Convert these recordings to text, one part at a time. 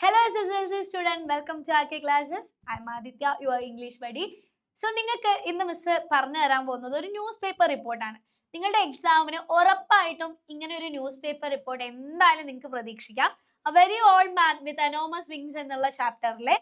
Hello SSLC student, welcome to AK classes. I'm Aditya, your English buddy. So നിങ്ങൾക്ക് ഇന്ന് miss പറഞ്ഞു തരാൻ പോകുന്നത് ഒരു ന്യൂസ് പേപ്പർ റിപ്പോർട്ടാണ്. നിങ്ങളുടെ എക്സാമിന് ഉറപ്പായിട്ടും ഇങ്ങനെ ഒരു ന്യൂസ് പേപ്പർ റിപ്പോർട്ട് എന്തായാലും നിങ്ങൾക്ക് പ്രതീക്ഷിക്കാം. A very old man with enormous wings എന്നുള്ള ചാപ്റ്ററിലെ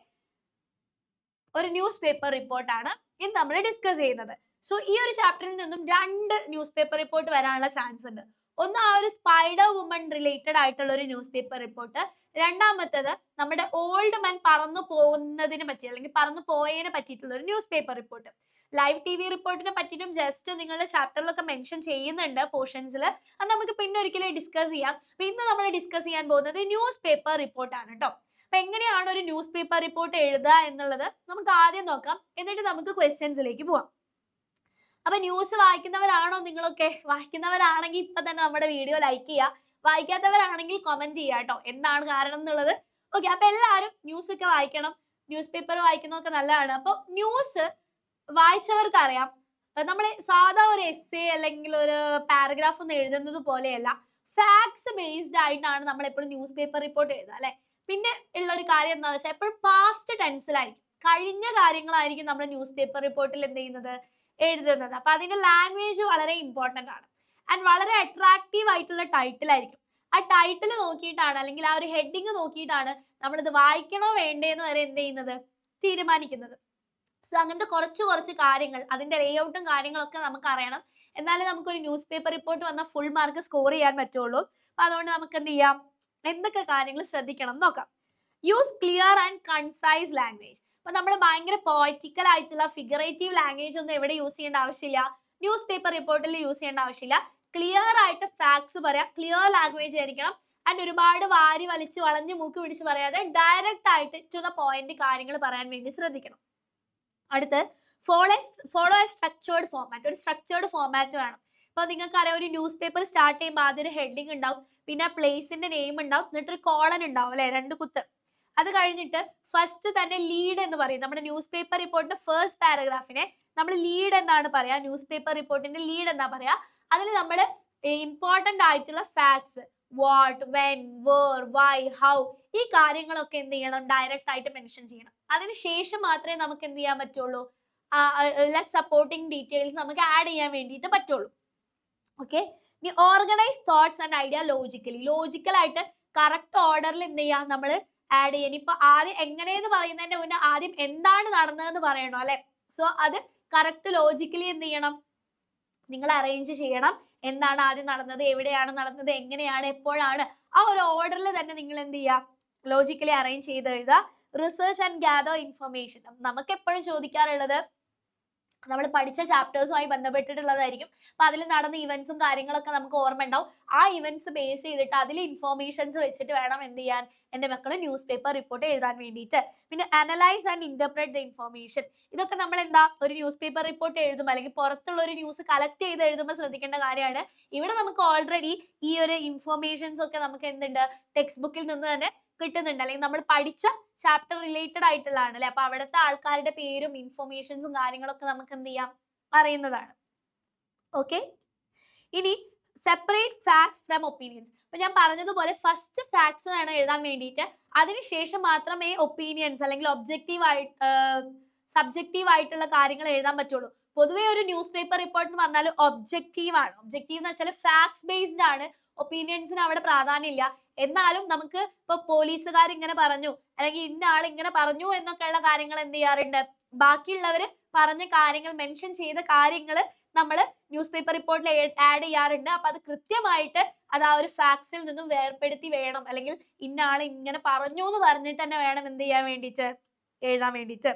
ഒരു ന്യൂസ് പേപ്പർ റിപ്പോർട്ടാണ് ഇന്ന് നമ്മൾ ഡിസ്കസ് ചെയ്യുന്നത്. സോ ഈ ഒരു ചാപ്റ്ററിൽ നിന്നും രണ്ട് ന്യൂസ് പേപ്പർ റിപ്പോർട്ട് വരാനുള്ള ചാൻസ് ഉണ്ട്. ഒന്ന് ആ ഒരു സ്പൈഡർ വുമൺ റിലേറ്റഡ് ആയിട്ടുള്ള ഒരു ന്യൂസ് പേപ്പർ റിപ്പോർട്ട്, രണ്ടാമത്തേത് നമ്മുടെ ഓൾഡ് മാൻ പറന്നു പോകുന്നതിനെ പറ്റി അല്ലെങ്കിൽ പറന്നു പോയതിനെ പറ്റിയിട്ടുള്ള ഒരു newspaper report. Live T V റിപ്പോർട്ടിനെ പറ്റിയിട്ടും ജസ്റ്റ് നിങ്ങളുടെ ചാപ്റ്ററിലൊക്കെ മെൻഷൻ ചെയ്യുന്നുണ്ട് പോർഷൻസിൽ. അത് നമുക്ക് പിന്നെ ഒരിക്കലും ഡിസ്കസ് ചെയ്യാം. അപ്പൊ ഇന്ന് നമ്മൾ ഡിസ്കസ് ചെയ്യാൻ പോകുന്നത് ന്യൂസ് പേപ്പർ റിപ്പോർട്ടാണ് കേട്ടോ. അപ്പൊ എങ്ങനെയാണ് ഒരു ന്യൂസ് പേപ്പർ റിപ്പോർട്ട് എഴുതുക എന്നുള്ളത് നമുക്ക് ആദ്യം നോക്കാം, എന്നിട്ട് നമുക്ക് ക്വസ്റ്റ്യൻസിലേക്ക് പോവാം. അപ്പൊ ന്യൂസ് വായിക്കുന്നവരാണോ നിങ്ങളൊക്കെ? വായിക്കുന്നവരാണെങ്കിൽ ഇപ്പൊ തന്നെ നമ്മുടെ വീഡിയോ ലൈക്ക് ചെയ്യുക, വായിക്കാത്തവരാണെങ്കിൽ കമന്റ് ചെയ്യുക കേട്ടോ, എന്താണ് കാരണം എന്നുള്ളത്. ഓക്കെ, അപ്പൊ എല്ലാവരും ന്യൂസ് ഒക്കെ വായിക്കണം, ന്യൂസ് പേപ്പർ വായിക്കുന്നതൊക്കെ നല്ലതാണ്. അപ്പൊ ന്യൂസ് വായിച്ചവർക്ക് അറിയാം, നമ്മൾ സാധാ ഒരു എസ്സേ അല്ലെങ്കിൽ ഒരു പാരഗ്രാഫ് ഒന്നും എഴുതുന്നത് പോലെയല്ല, ഫാക്ട്സ് ബേസ്ഡ് ആയിട്ടാണ് നമ്മൾ എപ്പോഴും ന്യൂസ് പേപ്പർ റിപ്പോർട്ട് എഴുതുക അല്ലെ. പിന്നെ ഉള്ള ഒരു കാര്യം എന്താ വെച്ചാൽ എപ്പോഴും പാസ്റ്റ് ടെൻസിലായിരിക്കും, കഴിഞ്ഞ കാര്യങ്ങളായിരിക്കും നമ്മൾ ന്യൂസ് പേപ്പർ റിപ്പോർട്ടിൽ എന്ത് ചെയ്യുന്നത്, എഴുതുന്നത്. അപ്പൊ അതിന്റെ ലാംഗ്വേജ് വളരെ ഇമ്പോർട്ടന്റ് ആണ് ആൻഡ് വളരെ അട്രാക്റ്റീവ് ആയിട്ടുള്ള ടൈറ്റിൽ ആയിരിക്കും. ആ ടൈറ്റിൽ നോക്കിയിട്ടാണ് അല്ലെങ്കിൽ ആ ഒരു ഹെഡിങ് നോക്കിയിട്ടാണ് നമ്മൾ ഇത് വായിക്കണോ വേണ്ടേന്ന് വരെ എന്ത് ചെയ്യുന്നത്, തീരുമാനിക്കുന്നത്. സോ അങ്ങനത്തെ കുറച്ച് കാര്യങ്ങൾ, അതിന്റെ ലേഔട്ടും കാര്യങ്ങളൊക്കെ നമുക്ക് അറിയണം, എന്നാലേ നമുക്കൊരു ന്യൂസ് പേപ്പർ റിപ്പോർട്ട് വന്ന ഫുൾ മാർക്ക് സ്കോർ ചെയ്യാൻ പറ്റുള്ളൂ. അപ്പൊ അതുകൊണ്ട് നമുക്ക് എന്ത് ചെയ്യാം, എന്തൊക്കെ കാര്യങ്ങൾ ശ്രദ്ധിക്കണം നോക്കാം. Use clear and concise language. അപ്പൊ നമ്മൾ ഭയങ്കര പോയറ്റിക്കൽ ആയിട്ടുള്ള ഫിഗറേറ്റീവ് ലാംഗ്വേജ് ഒന്നും എവിടെ യൂസ് ചെയ്യേണ്ട ആവശ്യമില്ല, ന്യൂസ് പേപ്പർ റിപ്പോർട്ടിൽ യൂസ് ചെയ്യേണ്ട ആവശ്യമില്ല. ക്ലിയർ ആയിട്ട് ഫാക്ട്സ് പറയാം, ക്ലിയർ ലാംഗ്വേജ് ആയിരിക്കണം ആൻഡ് ഒരുപാട് വാരി വലിച്ച് വളഞ്ഞു മൂക്ക് പിടിച്ച് പറയാതെ ഡയറക്റ്റ് ആയിട്ട് ടു ദ പോയിന്റ് കാര്യങ്ങൾ പറയാൻ വേണ്ടി ശ്രദ്ധിക്കണം. അടുത്ത് ഫോളോ എ സ്ട്രക്ചേർഡ് ഫോർമാറ്റ്. ഒരു സ്ട്രക്ചേർഡ് ഫോർമാറ്റ് വേണം. ഇപ്പൊ നിങ്ങൾക്ക് അറിയാം, ഒരു ന്യൂസ് പേപ്പർ സ്റ്റാർട്ട് ചെയ്യുമ്പോൾ ആദ്യം ഒരു ഹെഡിങ് ഉണ്ടാവും, പിന്നെ പ്ലേസിന്റെ നെയിം ഉണ്ടാവും, എന്നിട്ട് ഒരു കോളൻ ഉണ്ടാവും അല്ലെ, രണ്ട് കുത്ത്. അത് കഴിഞ്ഞിട്ട് ഫസ്റ്റ് തന്നെ ലീഡ് എന്ന് പറയും. നമ്മുടെ ന്യൂസ് പേപ്പർ റിപ്പോർട്ടിന്റെ ഫസ്റ്റ് പാരഗ്രാഫിനെ നമ്മൾ ലീഡ് എന്നാണ് പറയാ. ന്യൂസ് പേപ്പർ റിപ്പോർട്ടിന്റെ ലീഡ് എന്നാ പറയാ. അതിൽ നമ്മൾ ഇമ്പോർട്ടന്റ് ആയിട്ടുള്ള facts, what, when, where, why, how, ഈ കാര്യങ്ങളൊക്കെ എന്ത് ചെയ്യണം, ഡയറക്റ്റ് ആയിട്ട് മെൻഷൻ ചെയ്യണം. അതിനുശേഷം മാത്രമേ നമുക്ക് എന്ത് ചെയ്യാൻ പറ്റുള്ളൂ, സപ്പോർട്ടിങ് ഡീറ്റെയിൽസ് നമുക്ക് ആഡ് ചെയ്യാൻ വേണ്ടിയിട്ട് പറ്റുള്ളൂ. ഓക്കെ, ഇനി organise thoughts and idea logical ആയിട്ട് കറക്റ്റ് ഓർഡറിൽ എന്ത് ചെയ്യാം, നമ്മൾ ആഡ് ചെയ്യാൻ. ഇപ്പൊ ആദ്യം എങ്ങനെയെന്ന് പറയുന്നതിന്റെ മുന്നേ ആദ്യം എന്താണ് നടന്നതെന്ന് പറയണം അല്ലെ. സോ അത് കറക്റ്റ് ലോജിക്കലി എന്ത് ചെയ്യണം, നിങ്ങൾ അറേഞ്ച് ചെയ്യണം. എന്താണ് ആദ്യം നടന്നത്, എവിടെയാണ് നടന്നത്, എങ്ങനെയാണ്, എപ്പോഴാണ്, ആ ഒരു ഓർഡറിൽ തന്നെ നിങ്ങൾ എന്ത് ചെയ്യുക, ലോജിക്കലി അറേഞ്ച് ചെയ്ത് എഴുതുക. Research and gather information. നമുക്ക് എപ്പോഴും ചോദിക്കാറുള്ളത് നമ്മൾ പഠിച്ച ചാപ്റ്റേഴ്സുമായി ബന്ധപ്പെട്ടിട്ടുള്ളതായിരിക്കും. അപ്പൊ അതിൽ നടന്ന ഇവന്റ്സും കാര്യങ്ങളൊക്കെ നമുക്ക് ഓർമ്മ ഉണ്ടാവും. ആ ഇവന്റ്സ് ബേസ് ചെയ്തിട്ട് അതിൽ ഇൻഫോർമേഷൻസ് വെച്ചിട്ട് വേണം എന്ത് ചെയ്യാൻ, എന്റെ മക്കൾ ന്യൂസ് പേപ്പർ റിപ്പോർട്ട് എഴുതാൻ വേണ്ടിയിട്ട്. പിന്നെ analyse and interpret the information. ഇതൊക്കെ നമ്മൾ എന്താ, ഒരു ന്യൂസ് പേപ്പർ റിപ്പോർട്ട് എഴുതുമ്പോൾ അല്ലെങ്കിൽ പുറത്തുള്ള ഒരു ന്യൂസ് കളക്ട് ചെയ്ത് എഴുതുമ്പോൾ ശ്രദ്ധിക്കേണ്ട കാര്യമാണ്. ഇവിടെ നമുക്ക് ഓൾറെഡി ഈ ഒരു ഇൻഫോർമേഷൻസ് ഒക്കെ നമുക്ക് എന്തുണ്ട്, ടെക്സ്റ്റ് ബുക്കിൽ നിന്ന് തന്നെ കിട്ടുന്നുണ്ട്, അല്ലെങ്കിൽ നമ്മൾ പഠിച്ച ചാപ്റ്റർ റിലേറ്റഡ് ആയിട്ടുള്ളതാണ് അല്ലെ. അപ്പൊ അവിടുത്തെ ആൾക്കാരുടെ പേരും ഇൻഫോർമേഷൻസും കാര്യങ്ങളൊക്കെ നമുക്ക് എന്ത് ചെയ്യാം, അറിയുന്നതാണ്. ഓക്കെ, ഇനി സെപ്പറേറ്റ് ഫാക്ട്സ് ഫ്രം ഒപ്പീനിയൻസ്. അപ്പൊ ഞാൻ പറഞ്ഞതുപോലെ ഫസ്റ്റ് ഫാക്ട്സ് വേണം എഴുതാൻ വേണ്ടിയിട്ട്, അതിനുശേഷം മാത്രമേ ഒപ്പീനിയൻസ് അല്ലെങ്കിൽ സബ്ജക്റ്റീവ് ആയിട്ടുള്ള കാര്യങ്ങൾ എഴുതാൻ പറ്റുള്ളൂ. പൊതുവേ ഒരു ന്യൂസ് പേപ്പർ റിപ്പോർട്ട് എന്ന് പറഞ്ഞാൽ ഒബ്ജക്റ്റീവ് ആണ്. ഒബ്ജക്റ്റീവ് എന്ന് വെച്ചാൽ ഫാക്ട്സ് ബേസ്ഡ് ആണ്, ഒപ്പീനിയൻസിന് അവിടെ പ്രാധാന്യം ഇല്ല. എന്നാലും നമുക്ക് ഇപ്പൊ പോലീസുകാർ ഇങ്ങനെ പറഞ്ഞു അല്ലെങ്കിൽ ഇന്ന ആൾ ഇങ്ങനെ പറഞ്ഞു എന്നൊക്കെയുള്ള കാര്യങ്ങൾ എന്ത് ചെയ്യാറുണ്ട്, ബാക്കിയുള്ളവർ പറഞ്ഞ കാര്യങ്ങൾ, മെൻഷൻ ചെയ്ത കാര്യങ്ങൾ നമ്മൾ ന്യൂസ് പേപ്പർ റിപ്പോർട്ടിൽ ആഡ് ചെയ്യാറുണ്ട്. അപ്പൊ അത് കൃത്യമായിട്ട് അത് ആ ഒരു ഫാക്ട്സിൽ നിന്നും വേർപെടുത്തി വേണം, അല്ലെങ്കിൽ ഇന്ന ആൾ ഇങ്ങനെ പറഞ്ഞു എന്ന് പറഞ്ഞിട്ട് തന്നെ വേണം എന്ത് ചെയ്യാൻ വേണ്ടിയിട്ട്, എഴുതാൻ വേണ്ടിയിട്ട്.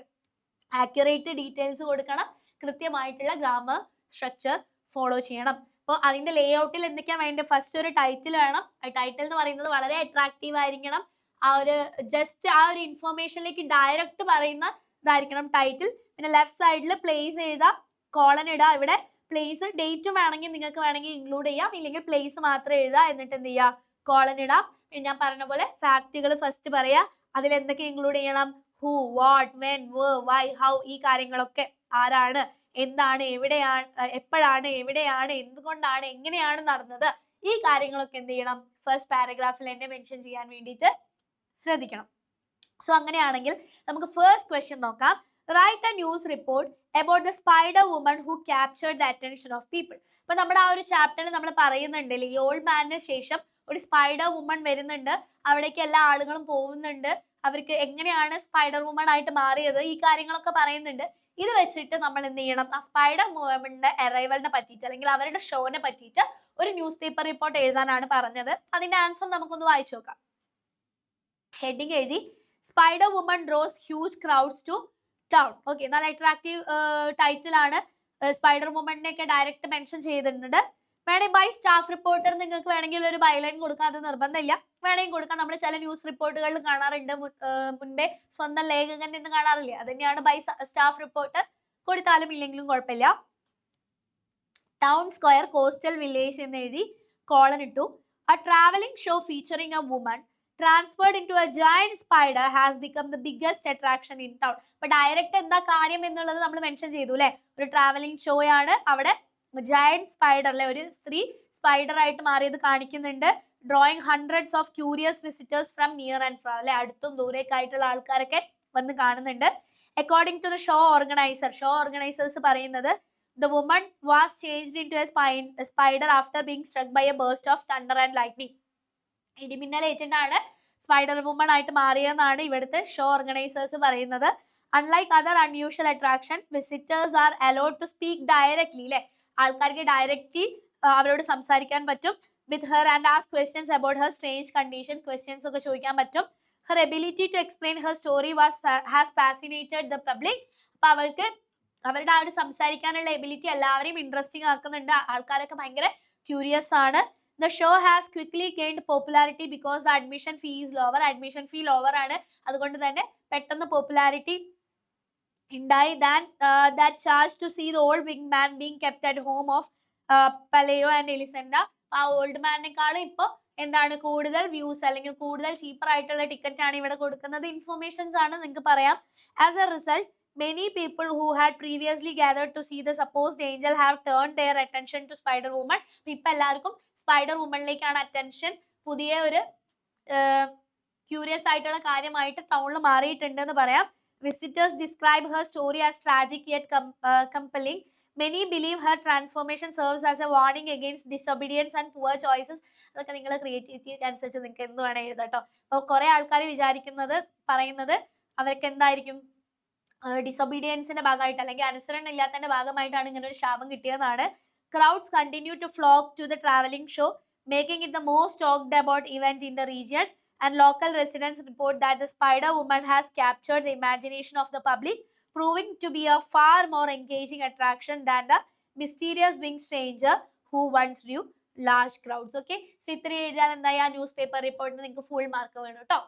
ആക്യുറേറ്റ് ഡീറ്റെയിൽസ് കൊടുക്കണം, കൃത്യമായിട്ടുള്ള ഗ്രാമർ സ്ട്രക്ചർ ഫോളോ ചെയ്യണം. അപ്പോൾ അതിന്റെ ലേഔട്ടിൽ എന്തൊക്കെയാ വേണ്ടത്, ഫസ്റ്റ് ഒരു ടൈറ്റിൽ വേണം. ടൈറ്റിൽ എന്ന് പറയുന്നത് വളരെ അട്രാക്റ്റീവ് ആയിരിക്കണം. ആ ഒരു ജസ്റ്റ് ആ ഒരു ഇൻഫോർമേഷനിലേക്ക് ഡയറക്റ്റ് പറയുന്ന ഇതായിരിക്കണം ടൈറ്റിൽ. പിന്നെ ലെഫ്റ്റ് സൈഡിൽ പ്ലേസ് എഴുതാം, കോളൻ ഇടുക. ഇവിടെ പ്ലേസ് ഡേറ്റും വേണമെങ്കിൽ നിങ്ങൾക്ക് വേണമെങ്കിൽ ഇൻക്ലൂഡ് ചെയ്യാം, ഇല്ലെങ്കിൽ പ്ലേസ് മാത്രം എഴുതുക, എന്നിട്ട് എന്ത് ചെയ്യുക, കോളൻ ഇടാം. പിന്നെ ഞാൻ പറഞ്ഞ പോലെ ഫാക്റ്റുകൾ ഫസ്റ്റ് പറയാ, അതിൽ എന്തൊക്കെ ഇൻക്ലൂഡ് ചെയ്യണം, who, what, when, where, why, how, ഈ കാര്യങ്ങളൊക്കെ, ആരാണ്, എന്താണ്, എവിടെയാണ്, എപ്പോഴാണ്, എവിടെയാണ്, എന്തുകൊണ്ടാണ്, എങ്ങനെയാണ് നടന്നത്, ഈ കാര്യങ്ങളൊക്കെ എന്ത് ചെയ്യണം, ഫസ്റ്റ് പാരഗ്രാഫിൽ തന്നെ മെൻഷൻ ചെയ്യാൻ വേണ്ടിയിട്ട് ശ്രദ്ധിക്കണം. സോ അങ്ങനെയാണെങ്കിൽ നമുക്ക് ഫസ്റ്റ് ക്വസ്റ്റ്യൻ നോക്കാം. Write a news report about the spider woman who captured the attention of people. അപ്പൊ നമ്മുടെ ആ ഒരു ചാപ്റ്ററിൽ നമ്മൾ പറയുന്നുണ്ട്, ഈ ഓൾഡ് മാനിന് ശേഷം ഒരു സ്പൈഡർ വുമൺ വരുന്നുണ്ട്, അവിടേക്ക് എല്ലാ ആളുകളും പോകുന്നുണ്ട്, അവർക്ക് എങ്ങനെയാണ് സ്പൈഡർ വുമൺ ആയിട്ട് മാറിയത്, ഈ കാര്യങ്ങളൊക്കെ പറയുന്നുണ്ട്. ഇത് വെച്ചിട്ട് നമ്മൾ എന്ത് ചെയ്യണം, ആ സ്പൈഡർ വുമണിന്റെ അറൈവലിനെ പറ്റിയിട്ട് അല്ലെങ്കിൽ അവരുടെ ഷോനെ പറ്റിയിട്ട് ഒരു ന്യൂസ് പേപ്പർ റിപ്പോർട്ട് എഴുതാനാണ് പറഞ്ഞത്. അതിന്റെ ആൻസർ നമുക്കൊന്ന് വായിച്ചു നോക്കാം. ഹെഡിങ് എഴുതി, spider woman draws huge crowds to town. Okay, നല്ല അട്രാക്റ്റീവ് ടൈറ്റിൽ ആണ്. സ്പൈഡർ വുമണിനെ ഒക്കെ ഡയറക്റ്റ് മെൻഷൻ ചെയ്തിട്ടുണ്ട്. വേണമെങ്കിൽ ബൈ സ്റ്റാഫ് റിപ്പോർട്ടർ നിങ്ങൾക്ക് വേണമെങ്കിൽ ഒരു ബൈലൈൻ കൊടുക്കാം, അത് നിർബന്ധമില്ല, വേണമെങ്കിൽ കൊടുക്കാം. നമ്മൾ ചില ന്യൂസ് റിപ്പോർട്ടുകളിൽ കാണാറുണ്ട്, മുൻപേ സ്വന്തം ലേഖകൻ എന്ന് കാണാറില്ല, അത് തന്നെയാണ് ബൈ സ്റ്റാഫ് റിപ്പോർട്ടർ. കൊടുത്താലും ഇല്ലെങ്കിലും കുഴപ്പമില്ല. ടൗൺ സ്ക്വയർ കോസ്റ്റൽ വില്ലേജ് എന്ന് എഴുതി കോളൻ ഇട്ടു. A traveling show featuring a woman transferred into a giant spider has become the biggest attraction in town. അപ്പൊ ഡയറക്റ്റ് എന്താ കാര്യം എന്നുള്ളത് നമ്മൾ മെൻഷൻ ചെയ്തു അല്ലെ. ഒരു ട്രാവലിംഗ് ഷോ ആണ്, അവിടെ ജയന്റ് സ്പൈഡർ അല്ലെ, ഒരു സ്ത്രീ സ്പൈഡർ ആയിട്ട് മാറിയത് കാണിക്കുന്നുണ്ട്. Drawing hundreds of curious visitors from near and from അല്ലെ, അടുത്തും ദൂരേക്കായിട്ടുള്ള ആൾക്കാരൊക്കെ വന്ന് കാണുന്നുണ്ട്. According to the show organisers പറയുന്നത്, the woman was changed into a spider after being struck by a burst of thunder and lightning. ഇടിമിന്നലേറ്റിട്ടാണ് spider woman ആയിട്ട് മാറിയെന്നാണ് ഇവിടുത്തെ ഷോ ഓർഗനൈസേഴ്സ് പറയുന്നത്. Unlike other unusual attraction, visitors are allowed to speak directly അല്ലെ, ആൾക്കാർക്ക് directly അവരോട് സംസാരിക്കാൻ പറ്റും. With her and ask questions about her strange condition, questions ഒക്കെ ചോദിക്കാൻ പറ്റും. Her ability to explain her story has fascinated the public. അപ്പൊ അവർക്ക് അവരുടെ ആ ഒരു സംസാരിക്കാനുള്ള എബിലിറ്റി എല്ലാവരെയും ഇൻട്രസ്റ്റിംഗ് ആക്കുന്നുണ്ട്, ആൾക്കാരൊക്കെ ഭയങ്കര ക്യൂരിയസ് ആണ്. The show has quickly gained popularity because the admission fee is lower. Admission fee lower ആണ്, അതുകൊണ്ട് തന്നെ പെട്ടെന്ന് പോപ്പുലാരിറ്റി ഉണ്ടായി than that charge to see the old winged man being kept at home of Paleo and Elisenda. ആ old മാനിനെക്കാളും ഇപ്പോൾ എന്താണ് കൂടുതൽ views അല്ലെങ്കിൽ കൂടുതൽ ചീപ്പർ ആയിട്ടുള്ള ടിക്കറ്റ് ആണ് ഇവിടെ കൊടുക്കുന്നത്. ഇൻഫോർമേഷൻസ് ആണ് നിങ്ങൾക്ക് പറയാം. As A result, many people who had previously gathered to see the supposed angel have turned their attention to Spider Woman. ഇപ്പൊ എല്ലാവർക്കും സ്പൈഡർ വുമണിലേക്കാണ് അറ്റൻഷൻ. പുതിയ ഒരു ക്യൂരിയസ് ആയിട്ടുള്ള കാര്യമായിട്ട് ടൗണിൽ മാറിയിട്ടുണ്ട് എന്ന് പറയാം. Visitors describe her story as tragic yet compelling. Many believe her transformation serves as a warning against disobedience and poor choices. അതൊക്കെ നിങ്ങളുടെ ക്രിയേറ്റിവിറ്റി അനുസരിച്ച് നിങ്ങൾക്ക് എന്ത് വേണം എഴുതാം കേട്ടോ. അപ്പോൾ കുറെ ആൾക്കാർ പറയുന്നത് അവർക്ക് എന്തായിരിക്കും, ഡിസൊബീഡിയൻസിന്റെ ഭാഗമായിട്ട് അല്ലെങ്കിൽ അനുസരണം ഇല്ലാത്തതിന്റെ ഭാഗമായിട്ടാണ് ഇങ്ങനെ ഒരു ശാപം കിട്ടിയതാണ്. Crowds continue to flock to the traveling show, making it the most talked about event in the region, and local residents report that the Spider Woman has captured the imagination of the public, proving to be a far more engaging attraction than the mysterious winged stranger who once drew large crowds. Okay, so ഇത്രയും എഴുതിയാൽ എന്തായി, ആ news paper റിപ്പോർട്ടിന് നിങ്ങൾക്ക് full mark വേണം കേട്ടോ.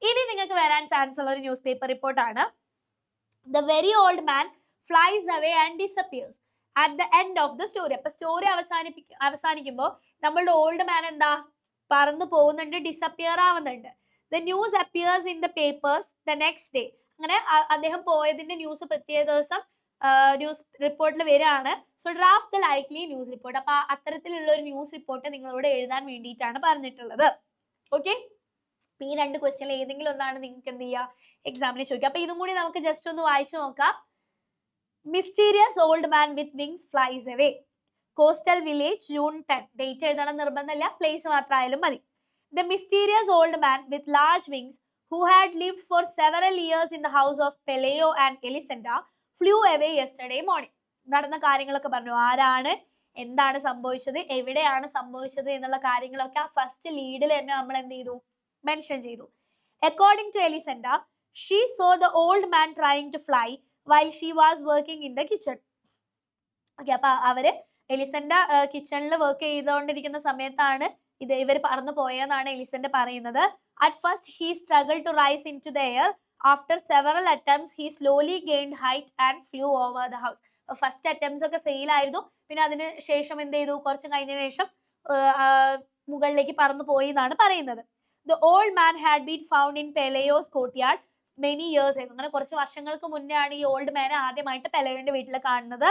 ഇനി നിങ്ങൾക്ക് വരാൻ ചാൻസ് ഉള്ള ഒരു ന്യൂസ് പേപ്പർ റിപ്പോർട്ടാണ്. The very old man flies away and disappears at the end of the story. അപ്പൊ സ്റ്റോറി അവസാനിക്കുമ്പോൾ നമ്മളുടെ ഓൾഡ് മാൻ എന്താ, പറന്നു പോകുന്നുണ്ട്, ഡിസപ്പിയർ ആവുന്നുണ്ട്. The news appears in the papers the next day. അങ്ങനെ അദ്ദേഹം പോയതിന്റെ ന്യൂസ് പ്രത്യേക ദിവസം ന്യൂസ് റിപ്പോർട്ടിൽ വരികയാണ്. So draft the likely news report. അപ്പൊ അത്തരത്തിലുള്ള ഒരു ന്യൂസ് റിപ്പോർട്ട് നിങ്ങളോട് എഴുതാൻ വേണ്ടിയിട്ടാണ് പറഞ്ഞിട്ടുള്ളത്. ഓക്കെ, ഈ രണ്ട് ക്വസ്റ്റ്യനിൽ ഏതെങ്കിലും ഒന്നാണ് നിങ്ങൾക്ക് എന്ത് ചെയ്യുക, എക്സാമിന് ചോദിക്കുക. അപ്പൊ ഇതും കൂടി നമുക്ക് ജസ്റ്റ് ഒന്ന് വായിച്ചു നോക്കാം. Mysterious old man with wings flies away. Coastal village, June 10. Date എഴുതണം നിർബന്ധമില്ല, പ്ലേസ് മാത്രമായാലും മതി. The mysterious old man with large wings who had lived for several years in the house of Peleo and Elisenda flew away yesterday morning. നടന്ന കാര്യങ്ങളൊക്കെ പറഞ്ഞു, ആരാണ്, എന്താണ് സംഭവിച്ചത്, എവിടെയാണ് സംഭവിച്ചത് എന്നുള്ള കാര്യങ്ങളൊക്കെ ആ ഫസ്റ്റ് ലീഡിൽ തന്നെ നമ്മൾ എന്ത് ചെയ്തു, മെൻഷൻ ചെയ്തു. According to Elisenda, she saw the old man trying to fly while she was working in the kitchen. Okay, അപ്പൊ അവര് എലിസന്റെ കിച്ചണിൽ വർക്ക് ചെയ്തുകൊണ്ടിരിക്കുന്ന സമയത്താണ് ഇവർ പറന്നു പോയെന്നാണ് എലിസന്റെ പറയുന്നത്. At first he struggled to rise into the air. After several attempts he slowly gained height and flew over the house. First attempts ഒക്കെ fail ആയിരുന്നു, പിന്നെ അതിന് ശേഷം എന്ത് ചെയ്തു, കുറച്ച് കഴിഞ്ഞതിന് ശേഷം മുകളിലേക്ക് പറന്നു പോയി എന്നാണ് പറയുന്നത്. The old man had been found in Peleo's courtyard many years ago. അങ്ങനെ കുറച്ച് വർഷങ്ങൾക്ക് മുന്നേ ആണ് ഈ ഓൾഡ് മാനെ ആദ്യമായിട്ട് പെലയോന്റെ വീട്ടിൽ കാണുന്നത്.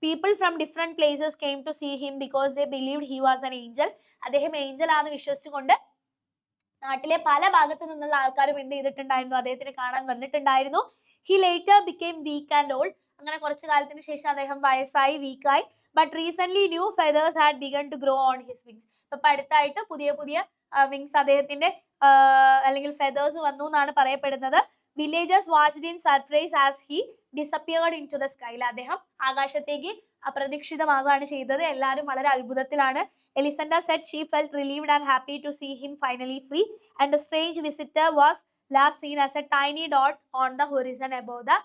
People from different places came to see him because they believed he was an angel. അദ്ദേഹം ഏഞ്ചൽ ആണെന്ന് വിശ്വസിച്ചുകൊണ്ട് നാട്ടിലെ പല ഭാഗത്തു നിന്നുള്ള ആൾക്കാരും എന്ത് ചെയ്തിട്ടുണ്ടായിരുന്നു, അദ്ദേഹത്തിനെ കാണാൻ വന്നിട്ടുണ്ടായിരുന്നു. He later became weak and old. അങ്ങനെ കുറച്ചു കാലത്തിന് ശേഷം അദ്ദേഹം വയസ്സായി, വീക്കായി. But recent new feathers had begun to grow on his wings. ഇപ്പൊ അടുത്തായിട്ട് പുതിയ പുതിയ വിങ്സ് അദ്ദേഹത്തിന്റെ അല്ലെങ്കിൽ ഫെദേഴ്സ് വന്നു എന്നാണ് പറയപ്പെടുന്നത്. Villagers watched in surprise as he disappeared into the sky. അദ്ദേഹം ആകാശത്തേക്ക് അപ്രതീക്ഷിതമാകുകയാണ് ചെയ്തത്. എല്ലാവരും വളരെ അത്ഭുതത്തിലാണ്. എലിസണ്ട said she felt relieved and happy to see him finally free, and the strange visitor was last seen as a tiny dot on the horizon above the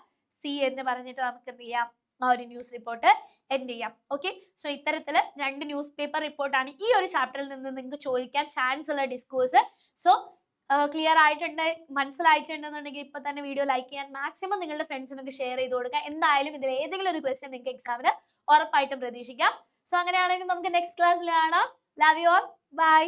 sea എന്ന് പറഞ്ഞിട്ട് നമുക്ക് എന്ത് ചെയ്യാം, ആ ഒരു ന്യൂസ് റിപ്പോർട്ട് എൻഡ് ചെയ്യാം. Okay, so ഇത്തരത്തില് 2 news paper റിപ്പോർട്ടാണ് ഈ ഒരു ചാപ്റ്ററിൽ നിന്ന് നിങ്ങൾക്ക് ചോദിക്കാൻ ചാൻസ് ഉള്ള ഡിസ്കോഴ്സ്. സോ ക്ലിയർ ആയിട്ടുണ്ട്, മനസ്സിലായിട്ടുണ്ടെന്നുണ്ടെങ്കിൽ ഇപ്പൊ തന്നെ വീഡിയോ ലൈക്ക് ചെയ്യാൻ മാക്സിമം നിങ്ങളുടെ ഫ്രണ്ട്സിനൊക്കെ ഷെയർ ചെയ്ത് കൊടുക്കുക. എന്തായാലും ഇതിൽ ഏതെങ്കിലും ഒരു ക്വസ്റ്റ്യൻ നിങ്ങൾക്ക് എക്സാമിന് ഉറപ്പായിട്ടും പ്രതീക്ഷിക്കാം. സോ അങ്ങനെയാണെങ്കിൽ നമുക്ക് നെക്സ്റ്റ് ക്ലാസ്സിൽ കാണാം. Love you all, by.